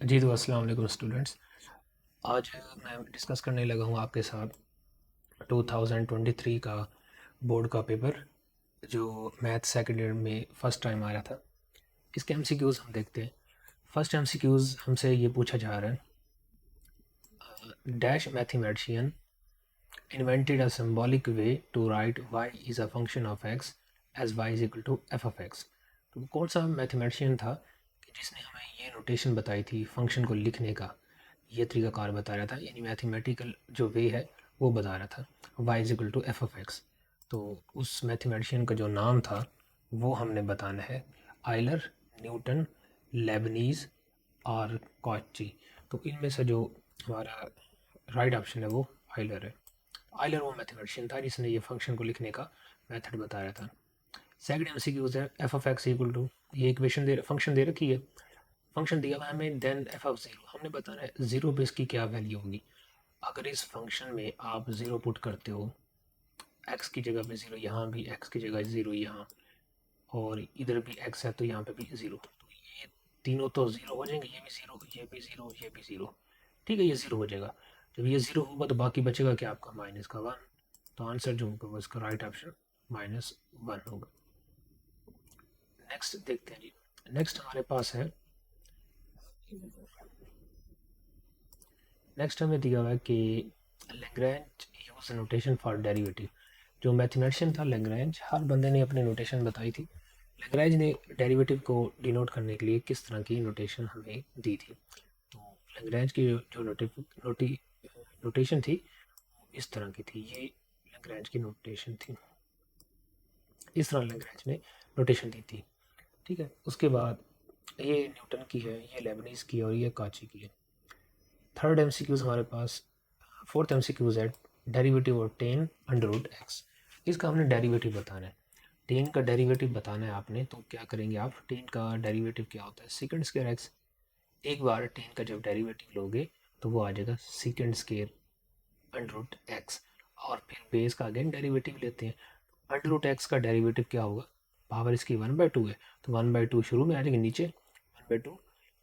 जी तो अस्सलाम वालेकुम स्टूडेंट्स। आज मैं डिस्कस करने लगा हूँ आपके साथ 2023 का बोर्ड का पेपर जो मैथ सेकेंड ईयर में फ़र्स्ट टाइम आया था। इसके एमसीक्यूज़ हम देखते हैं। फर्स्ट एमसीक्यूज़ हमसे ये पूछा जा रहा है, dash mathematician invented a symbolic way to write y is a function of x as y is equal to f of x। तो वो कौन सा मैथमेटिशियन था कि जिसने हमें ये नोटेशन बताई थी फंक्शन को लिखने का, ये तरीकाकार बता रहा था, यानी मैथमेटिकल जो वे है वो बता रहा था y is equal to f of x. तो उस मैथमेटिशियन का जो नाम था वो हमने बताना है, आइलर, न्यूटन, लेबनीज और कॉची। तो इनमें से जो हमारा राइट ऑप्शन है वो आइलर है। आइलर वो मैथमेटिशियन था जिसने ये फंक्शन को लिखने का मेथड बताया था। सेकंड एमसीक्यूज है, f of x equal to, ये इक्वेशन दे फंक्शन दे रखी है, फंक्शन दिया हुआ है हमें, देन एफ ऑफ जीरो, हमने बताना है जीरो पे इसकी क्या वैल्यू होगी। अगर इस फंक्शन में आप जीरो पुट करते हो, एक्स की जगह पे जीरो, यहाँ भी एक्स की जगह जीरो यहाँ, और इधर भी एक्स है तो यहाँ पे भी जीरो, तो ये तीनों तो जीरो हो जाएंगे, ये भी जीरो, ये भी जीरो, ये भी जीरो। ठीक है, ये जीरो हो जाएगा। जब ये जीरो होगा तो बाकी बचेगा क्या आपका, माइनस का वन। तो आंसर जो होगा वो इसका राइट ऑप्शन -1 होगा। नेक्स्ट देखते हैं जी। नेक्स्ट हमारे पास है, नेक्स्ट हमें दिया हुआ है कि Lagrange use notation for derivative. जो मैथमेटिशियन था लैग्रेंज, हर बंदे ने अपनी नोटेशन बताई थी। लैग्रेंज ने डेरिवेटिव को डिनोट करने के लिए किस तरह की नोटेशन हमें दी थी। तो लैग्रेंज की जो नोटेशन थी इस तरह की थी, ये लैग्रेंज की नोटेशन थी, इस तरह लैग्रेंज ने नोटेशन दी थी। ठीक है, उसके बाद ये न्यूटन की है, ये लेबनीज की है और ये काची की है। थर्ड एमसीक्यूज हमारे पास, फोर्थ एमसीक्यूज है, डेरिवेटिव और टेन अंडर रूट एक्स। इसका हमने डेरिवेटिव बताना है, टेन का डेरिवेटिव बताना है आपने। तो क्या करेंगे आप, टेन का डेरिवेटिव क्या होता है, सेकंड स्क्वायर एक्स। एक बार टेन का जब डेरिवेटिव लोगे तो वो आ जाएगा second square under root x, और फिर बेस का अगेन डेरिवेटिव लेते हैं। अंडर रूट एक्स का डेरिवेटिव क्या होगा, पावर इसकी 1/2 है, तो 1/2 शुरू में आ जाएगी, नीचे 1/2,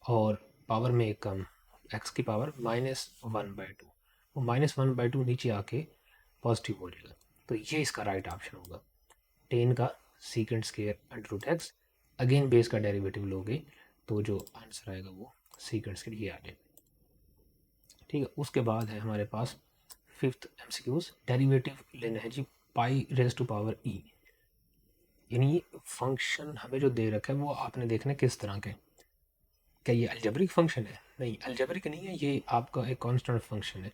और पावर में एक कम, एक्स की पावर -1/2, वो -1/2 नीचे आके पॉजिटिव हो जाएगा। तो ये इसका राइट ऑप्शन होगा, टेन का second square under root x, again base का डेरिवेटिव लोगे तो जो आंसर आएगा वो सीकेंड स्केयर ये आ जाएगा। ठीक है, उसके बाद है हमारे पास फिफ्थ एमसीक्यूज, डेरिवेटिव लेना है जी पाई रेज टू पावर ई। यानी फंक्शन हमें जो दे रखा है वो आपने देखना है किस तरह के, क्या ये अलजेब्रिक फंक्शन है, नहीं अलजेब्रिक नहीं है, ये आपका एक कांस्टेंट फंक्शन है।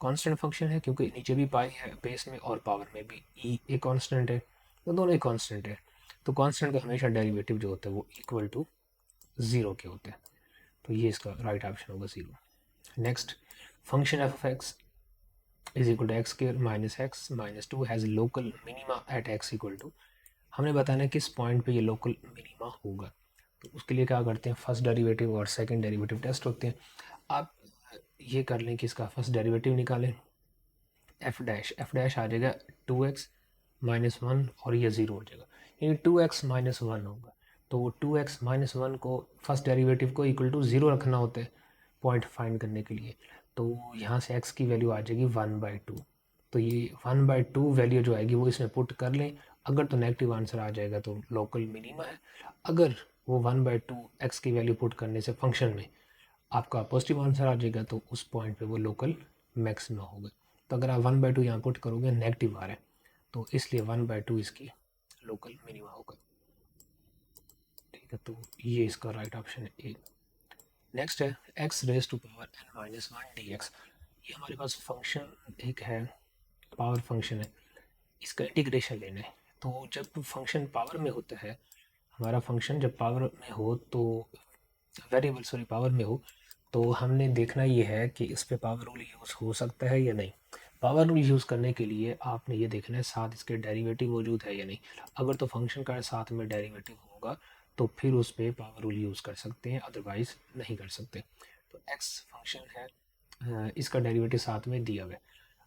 कांस्टेंट फंक्शन है क्योंकि नीचे भी पाई है बेस में और पावर में भी ई एक कांस्टेंट है, तो दोनों ही कांस्टेंट है। तो कांस्टेंट का हमेशा डेरिवेटिव जो होता है वो इक्वल टू जीरो के होते हैं, तो ये इसका राइट ऑप्शन होगा zero. Next, function f of x is equal to x square minus x minus two has local minima at x equal to. हमने बताना है किस पॉइंट पे ये लोकल मिनिमा होगा। तो उसके लिए क्या करते हैं, फर्स्ट डेरिवेटिव और सेकंड डेरिवेटिव टेस्ट होते हैं। आप ये कर लें कि इसका फर्स्ट डेरिवेटिव निकालें, एफ डैश आ जाएगा 2x माइनस वन, और ये ज़ीरो हो जाएगा, यानी 2x माइनस वन होगा। तो 2x माइनस वन को फर्स्ट डेरिवेटिव को इक्वल टू ज़ीरो रखना होता है पॉइंट फाइंड करने के लिए। तो यहाँ से x की वैल्यू आ जाएगी 1/2। तो ये 1/2 वैल्यू जो आएगी वो इसमें पुट कर लें, अगर तो नेगेटिव आंसर आ जाएगा तो लोकल मिनिमा है, अगर वो 1/2 x की वैल्यू पुट करने से फंक्शन में आपका पॉजिटिव आंसर आ जाएगा तो उस पॉइंट पे वो लोकल मैक्सिमा होगा। तो अगर आप 1/2 यहाँ पुट करोगे नेगेटिव आ रहा है, तो इसलिए 1/2 इसकी लोकल मिनिमा होगा। ठीक है, तो ये इसका राइट ऑप्शन है ए। नेक्स्ट है x raise to power n minus one d x. ये हमारे पास फंक्शन एक है, पावर फंक्शन है, इसका इंटीग्रेशन लेना है। तो जब फंक्शन पावर में होता है, हमारा फंक्शन जब पावर में हो तो वेरिएबल सॉरी पावर में हो, तो हमने देखना ये है कि इस पे पावर रूल यूज़ हो सकता है या नहीं। पावर रूल यूज़ करने के लिए आपने ये देखना है साथ इसके डेरिवेटिव मौजूद है या नहीं। अगर तो फंक्शन का साथ में डेरिवेटिव होगा तो फिर उस पर पावर रूल यूज़ कर सकते हैं, अदरवाइज नहीं कर सकते। तो एक्स फंक्शन है, इसका डेरिवेटिव साथ में दिया हुआ है।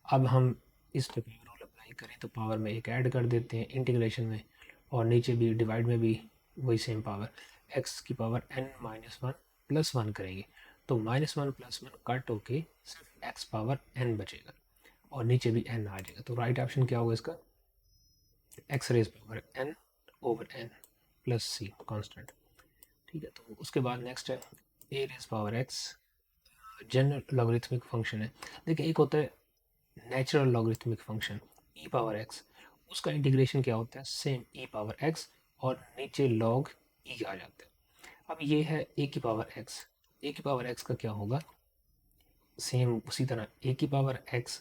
अब हम इस पे पावर रूल अप्लाई करें तो पावर में एक ऐड कर देते हैं इंटीग्रेशन में, और नीचे भी डिवाइड में भी वही सेम पावर, एक्स की power n minus one plus one करेंगे तो -1 + 1 कट होके सिर्फ x पावर n बचेगा और नीचे भी n आ जाएगा। तो राइट ऑप्शन क्या होगा इसका, x raise power n over n plus c constant. ठीक है, तो उसके बाद नेक्स्ट है a raise power x, general logarithmic function है। देखिए एक होता है natural logarithmic function e power x, उसका इंटीग्रेशन क्या होता है, सेम e पावर x और नीचे log e आ जाता है। अब ये है a की पावर x, a की पावर x का क्या होगा, सेम उसी तरह a की पावर x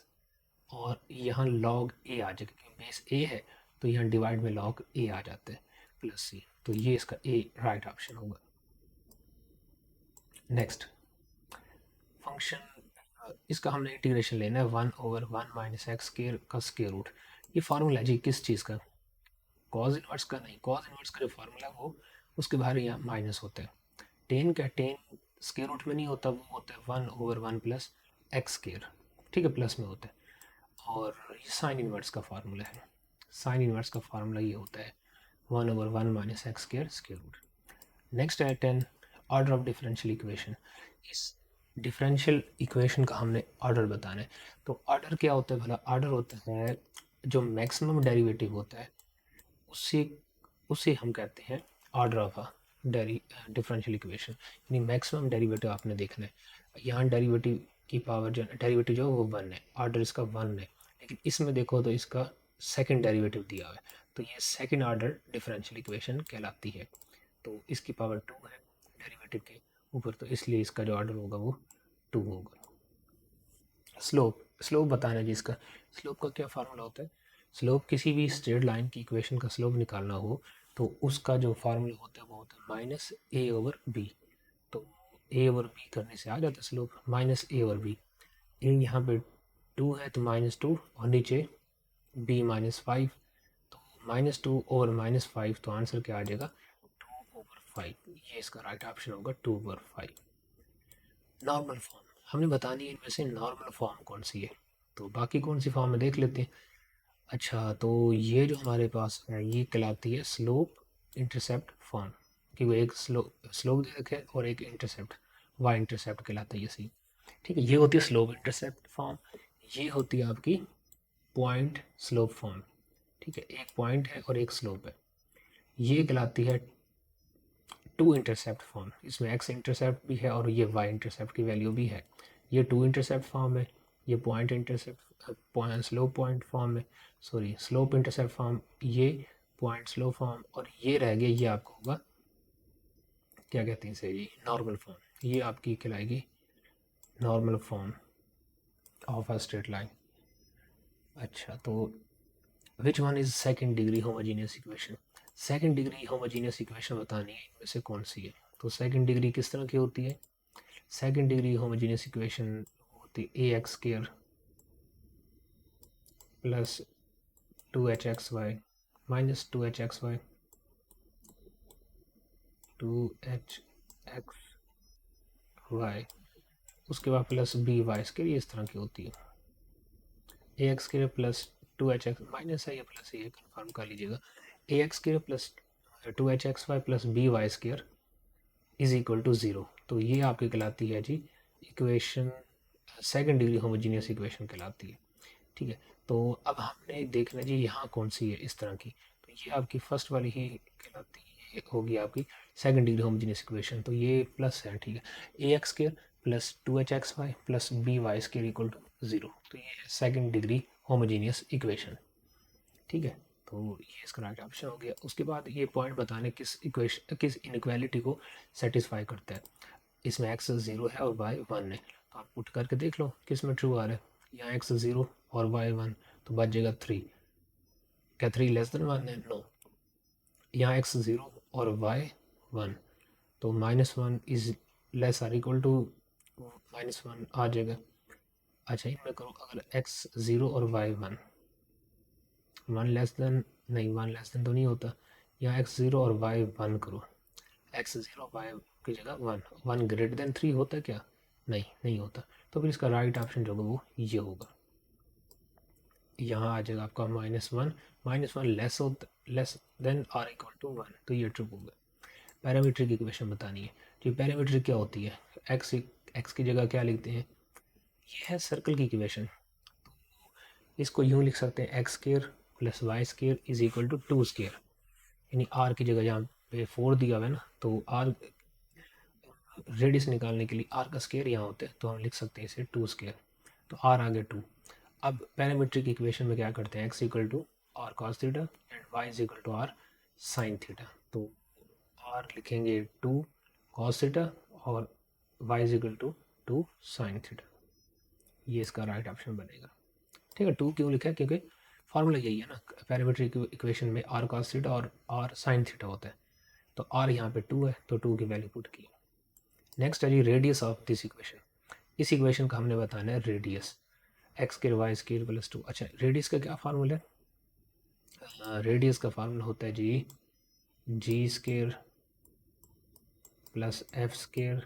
और यहाँ log a आ जाएगा क्योंकि बेस a है, तो यहाँ डिवाइड में log a आ जाता है प्लस c, तो ये इसका a राइट ऑप्शन होगा। नेक्स्ट फंक्शन, इसका हमने इंटीग्रेशन लेना है 1/1 - x स्क्वायर का स्क्वायर रूट। ये फार्मूला जी किस चीज़ का, कॉज इनवर्स का नहीं, कॉज इनवर्स का जो फार्मूला हो उसके बाहर यहाँ माइनस होता है। टेन का टेन स्क्वायर रूट में नहीं होता, वो होता है 1/1 + x स्क्वायर, ठीक है, प्लस में होता है। और ये साइन इनवर्स का फार्मूला है, साइन इनवर्स का फार्मूला ये होता है 1/1 - x square square root. Next है 10 ऑर्डर ऑफ डिफरेंशियल इक्वेशन। इस डिफरेंशियल इक्वेशन का हमने ऑर्डर बताना है। तो ऑर्डर क्या होता है भला, ऑर्डर होता है जो मैक्सिमम डेरिवेटिव होता है उसे उसे हम कहते हैं order of a differential equation, यानी मैक्सिमम डेरिवेटिव आपने देखना है। यहाँ डेरिवेटिव की पावर जो डेरिवेटिव जो वो 1 है, ऑर्डर इसका 1 है, लेकिन इसमें देखो तो इसका सेकंड डेरिवेटिव दिया हुआ है, तो ये सेकंड ऑर्डर डिफरेंशियल इक्वेशन कहलाती है। तो इसकी पावर 2 है डेरिवेटिव के ऊपर, तो इसलिए इसका जो ऑर्डर होगा वो 2 होगा। स्लोप, स्लोप बताना है जिसका, स्लोप का क्या फार्मूला होता है, स्लोप किसी भी स्ट्रेट लाइन की इक्वेशन का स्लोप निकालना हो तो उसका जो फार्मूला होता है वो होता है -a/b। तो a/b करने से आ जाता है स्लोप -a/b। ए यहाँ पे 2 है तो -2 और नीचे b -5, तो -2/-5, तो आंसर क्या आ जाएगा 2/5। ये इसका राइट ऑप्शन होगा 2/5। नॉर्मल फॉर्म हमने बतानी है, इनमें से नॉर्मल फॉर्म कौन सी है, तो बाकी कौन सी फॉर्म है देख लेते हैं। अच्छा, तो ये जो हमारे पास है ये कहलाती है स्लोप इंटरसेप्ट फॉर्म, क्योंकि एक स्लोप दे रखे और एक इंटरसेप्ट, वाई इंटरसेप्ट कहलाता है ये सी। ठीक है, ये होती है स्लोप इंटरसेप्ट फॉर्म, ये होती है आपकी पॉइंट स्लोप फॉर्म। ठीक है, एक पॉइंट है और एक स्लोप है, ये कहलाती है टू इंटरसेप्ट फॉर्म। इसमें एक्स इंटरसेप्ट भी है और ये वाई इंटरसेप्ट की वैल्यू भी है। ये टू इंटरसेप्ट फॉर्म है, ये point intercept slope point form है, सॉरी स्लोप इंटरसेप्ट फॉर्म, ये पॉइंट स्लोप फॉर्म, और ये रह गया, ये आपको होगा क्या कहते हैं इसे जी, नॉर्मल फॉर्म। ये आपकी कहलाएगी normal form of a straight line. अच्छा, तो which one is second degree homogeneous equation, second degree homogeneous equation बतानी है इनमें से कौन सी है। तो सेकंड डिग्री किस तरह की होती है, सेकंड डिग्री होमोजीनियस इक्वेशन होती है ax square plus 2hxy minus 2hxy 2hxy, उसके बाद प्लस by स्क्वायर, ये इस तरह की होती है। ax square plus 2hx minus है या प्लस है, ये कन्फर्म कर लीजिएगा। ax square plus 2hxy plus by square is equal to 0। तो ये आपकी कहलाती है जी equation, second degree homogeneous equation कहलाती है। ठीक है, तो अब हमने देखना जी यहाँ कौन सी है इस तरह की, तो ये आपकी फर्स्ट वाली ही कहलाती है, होगी आपकी सेकंड डिग्री होमोजीनियस इक्वेशन। तो ये प्लस है, ठीक है, ax square plus 2hxy plus by square equal to 0, तो ये है सेकंड डिग्री होमोजीनियस इक्वेशन। ठीक है, तो ये इसका राइट ऑप्शन हो गया। उसके बाद ये पॉइंट बताने किस इक्वेशन, किस इनइक्वालिटी को सेटिस्फाई करता है। इसमें x 0 है और y 1 है, तो आप पुट करके देख लो किस में ट्रू आ रहा है। यहाँ x 0 और y 1, तो बच जाएगा 3। क्या 3 लेस देन 1 है, नो। यहाँ x 0 और y 1, तो -1 is less or equal to -1 आ जाएगा। अच्छा, इनमें करो अगर x 0 और y 1, 1 लेस देन नहीं, 1 लेस देन तो नहीं होता, यहाँ x 0 और y 1 करो, x 0 y की जगह 1, 1 ग्रेटर देन 3 होता है क्या, नहीं नहीं होता, तो फिर इसका राइट ऑप्शन जो होगा वो ये होगा। यहाँ आ जाएगा आपका -1, -1 less less than or equal to 1, तो ये ट्रू होगा। पैरामीट्रिक इक्वेशन बतानी है। जी पैरामीट्रिक क्या होती है, एक्स की जगह क्या लिखते हैं, ये है सर्कल की इक्वेशन। इसको यूँ लिख सकते हैं x square plus y square is equal to 2 square, यानी आर की जगह यहाँ पे 4 दिया हुआ है ना, तो आर रेडियस निकालने के लिए आर का स्केयर यहाँ होता है, तो हम लिख सकते हैं इसे 2 स्केयर, तो आर आ गया 2। अब पैरामीट्रिक इक्वेशन में क्या करते हैं, x equal to r cos theta and y is equal to r sine theta, तो आर लिखेंगे 2 कॉस थीटा और y is equal to 2 sine theta, ये इसका राइट ऑप्शन बनेगा। ठीक है, 2 क्यों लिखा है, क्योंकि फार्मूला यही है ना, पैरामीट्रिक इक्वेशन में आर कॉस थीटा और आर साइन थीटा होता है, तो आर यहाँ पे 2 है तो 2 की वैल्यू पुट की। नेक्स्ट है जी रेडियस ऑफ दिस इक्वेशन, इस इक्वेशन का हमने बताना है radius, x square y square plus 2। अच्छा रेडियस का क्या फार्मूला है, रेडियस का फार्मूला होता है जी g square plus f square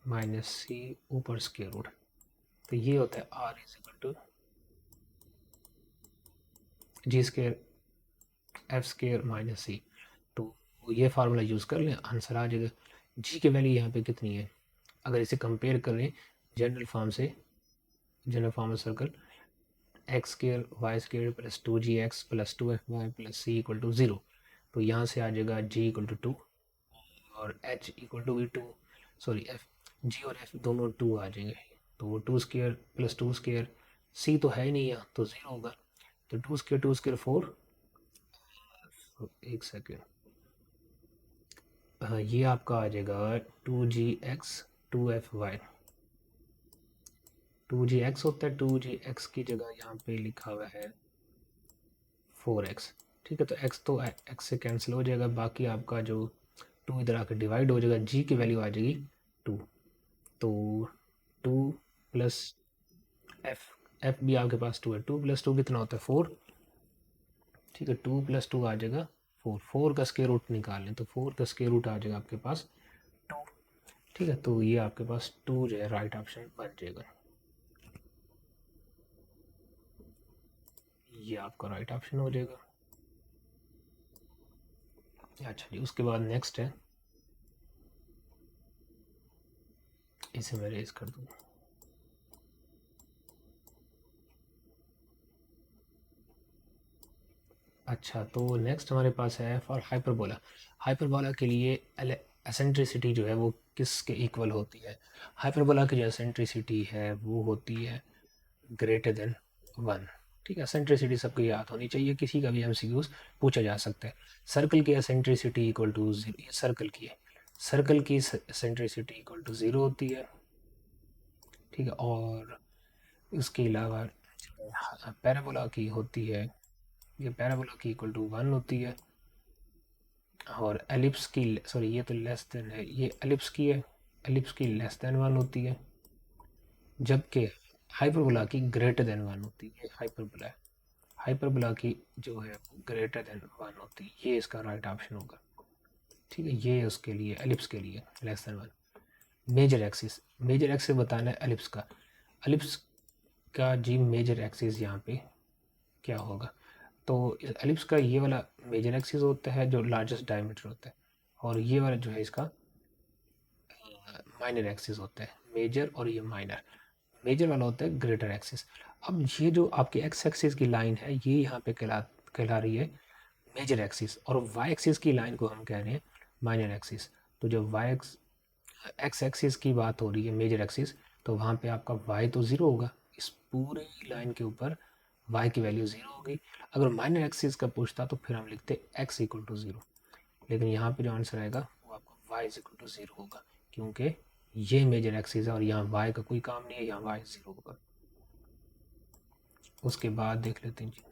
minus c ऊपर स्केयर रूट, तो ये होता है r is equal to g square f square minus c, तो ये फार्मूला यूज़ कर लें, आंसर आ जाएगा। जी की वैल्यू यहाँ पे कितनी है, अगर इसे कंपेयर करें जनरल फॉर्म से, general form circle x square y square plus 2gx plus 2fy plus c equal to 0, तो यहाँ से आ जाएगा g इक्वल टू 2 और h इक्वल टू भी 2, सॉरी एफ g और f दोनों 2 आ जाएंगे, तो 2 स्केयर प्लस 2 स्केयर, c तो है ही नहीं यहाँ तो 0 होगा, तो 2 स्केयर 4, एक सेकेंड, हाँ ये आपका आ जाएगा 2gx 2fy, 2gx होता है, 2gx की जगह यहाँ पे लिखा हुआ है 4x, ठीक है, तो x तो x से कैंसिल हो जाएगा, बाकी आपका जो 2 इधर आकर डिवाइड हो जाएगा, g की वैल्यू आ जाएगी 2, तो 2 प्लस f भी आपके पास 2 है, 2 प्लस 2 कितना होता है 4, ठीक है, 2 प्लस 2 आ जाएगा 4, 4 का स्क्वायर रूट निकाल लें तो 4 का स्क्वायर रूट आ जाएगा आपके पास 2, ठीक है, तो ये आपके पास 2 जो है राइट ऑप्शन बन जाएगा, ये आपका राइट ऑप्शन हो जाएगा। अच्छा जी, उसके बाद नेक्स्ट है, इसे मैं रेज कर दूँ, अच्छा तो नेक्स्ट हमारे पास है फॉर हाइपरबोला, हाइपरबोला के लिए एसेंट्रिसिटी जो है वो किसके इक्वल होती है, हाइपरबोला की जो एसेंट्रिसिटी है वो होती है ग्रेटर देन 1, ठीक है, एसेंट्रिसिटी सबको याद होनी चाहिए, किसी का भी एमसीक्यूज पूछा जा सकता है। सर्कल की एसेंट्रिसिटी इक्वल टू 0, ये सर्कल की है, सर्कल की एसेंट्रिसिटी इक्वल टू 0 होती है, ठीक है, और इसके अलावा पैराबोला की होती है, ये पैराबोला की इक्वल टू 1 होती है, और एलिप्स की, सॉरी ये तो लेस देन है, ये एलिप्स की है, एलिप्स की लेस देन 1 होती है, जबकि हाइपरबोला की ग्रेटर देन 1 होती है, हाइपरबोला है, हाइपरबोला की जो है ग्रेटर देन 1 होती है, ये इसका राइट ऑप्शन होगा, ठीक है, ये उसके लिए एलिप्स के लिए लेस देन 1। मेजर एक्सिस बताना है एलिप्स का, एलिप्स का जी मेजर एक्सिस यहाँ पे क्या होगा, तो एलिप्स का ये वाला मेजर एक्सिस होता है जो लार्जेस्ट डायमीटर होता है, और ये वाला जो है इसका माइनर एक्सिस होता है, मेजर और ये माइनर, मेजर वाला होता है ग्रेटर एक्सिस। अब ये जो आपकी एक्स एक्सिस की लाइन है ये यहाँ पे कहला रही है मेजर एक्सिस, और वाई एक्सिस की लाइन को हम कह रहे हैं माइनर एक्सिस, तो जब वाई एक्स एक्सिस की बात हो रही है मेजर एक्सिस, तो वहाँ पे आपका वाई तो ज़ीरो होगा, इस पूरे लाइन के ऊपर वाई की वैल्यू ज़ीरो होगी, अगर माइनर एक्सिस का पूछता तो फिर हम लिखते एक्स इक्वल टू ज़ीरो, लेकिन यहाँ पे जो आंसर आएगा वो आपका वाई इज इक्वल टू 0 होगा, क्योंकि ये मेजर एक्सिस है और यहाँ वाई का कोई काम नहीं है, यहाँ वाई 0 होगा। उसके बाद देख लेते हैं जी,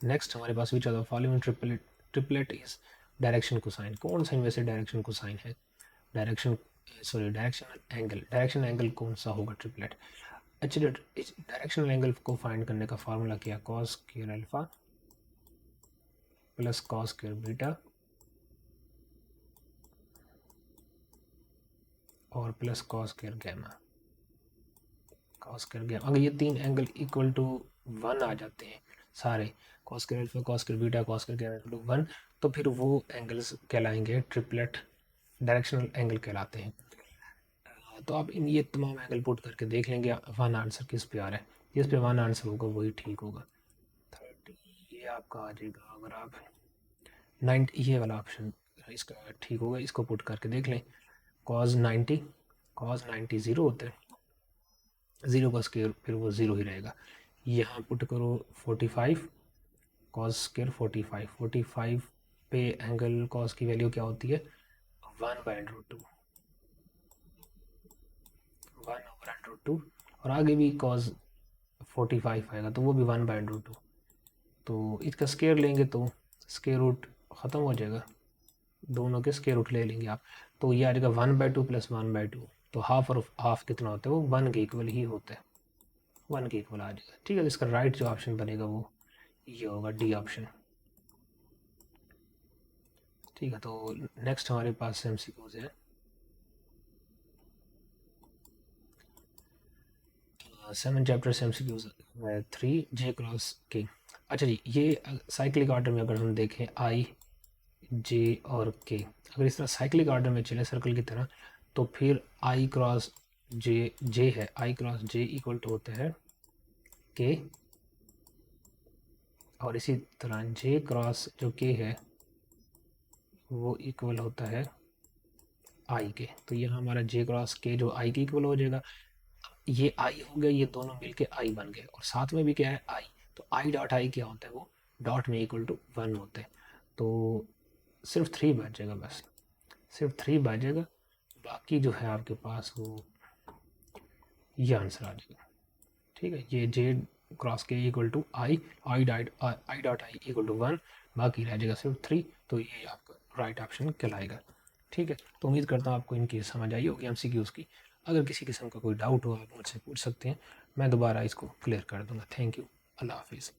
नेक्स्ट हमारे पास which are the following triplet is direction cosine, कौन सा इनमें से डायरेक्शन कोसाइन है, डायरेक्शन सॉरी डायरेक्शन एंगल कौन सा होगा ट्रिपलेट। अच्छा इस डायरेक्शनल एंगल को फाइंड करने का फार्मूला क्या, cos square alpha plus cos square beta और plus cos square gamma, cos square gamma, अगर ये तीन एंगल इक्वल टू 1 आ जाते हैं, सारे cos square alpha, cos square beta, cos square equal to 1, तो फिर वो एंगल्स कहलाएंगे ट्रिपलेट डायरेक्शनल एंगल कहलाते हैं। तो आप इन ये तमाम एंगल पुट करके देख लेंगे वन आंसर किस पे आ रहा है, जिस पे वन आंसर होगा वही ठीक होगा। 30 ये आपका आ जाएगा। अगर आप 90 ये वाला ऑप्शन इसका ठीक होगा, इसको पुट करके देख लें। कॉज 90 ज़ीरो होता है, ज़ीरो का स्क्वायर फिर वो ज़ीरो ही रहेगा। यहाँ पुट करो 45 कॉस स्क्वायर 45 पे एंगल कॉस की वैल्यू क्या होती है 1/√2, 1/√2, और आगे भी कॉस 45 आएगा तो वो भी 1/√2। तो इसका स्क्वायर लेंगे तो स्क्वायर रूट ख़त्म हो जाएगा, दोनों के स्क्वायर रूट ले लेंगे आप, तो ये आ जाएगा 1/2 प्लस 1/2, तो हाफ और हाफ कितना होता है वो 1 के इक्वल ही होता है, 1 के इक्वल आ जाएगा। ठीक है, तो इसका राइट जो ऑप्शन बनेगा वो ये होगा डी ऑप्शन। ठीक है, तो नेक्स्ट हमारे पास एमसीक्यूज है 7 चैप्टर एमसीक्यूज 3 जे क्रॉस के। अच्छा जी, ये साइक्लिक ऑर्डर में अगर हम देखें आई जे और के, अगर इस तरह साइक्लिक ऑर्डर में चले सर्कल की तरह, तो फिर आई क्रॉस जे है, आई क्रॉस जे इक्वल टू होता है के, और इसी तरह जे क्रॉस जो के है वो इक्वल होता है आई के। तो यहाँ हमारा जे क्रॉस के जो आई के इक्वल हो जाएगा, ये आई हो गया, ये दोनों मिलके आई बन गए, और साथ में भी क्या है आई, तो आई डॉट आई क्या होता है वो डॉट में इक्वल टू 1 होते हैं। तो सिर्फ 3 बच जाएगा, बस सिर्फ 3 बच जाएगा, बाकी जो है आपके पास वो ये आंसर आ जाएगा। ठीक है, ये j cross k equal to i dot i equal to 1, बाकी रह जाएगा सिर्फ 3, तो ये आपका राइट ऑप्शन कहलाएगा। ठीक है, तो उम्मीद करता हूँ आपको इनकी समझ आई होगी एमसीक्यूज़ की। अगर किसी किस्म का कोई डाउट हो आप मुझसे पूछ सकते हैं, मैं दोबारा इसको क्लियर कर दूँगा। थैंक यू, अल्लाह हाफिज़।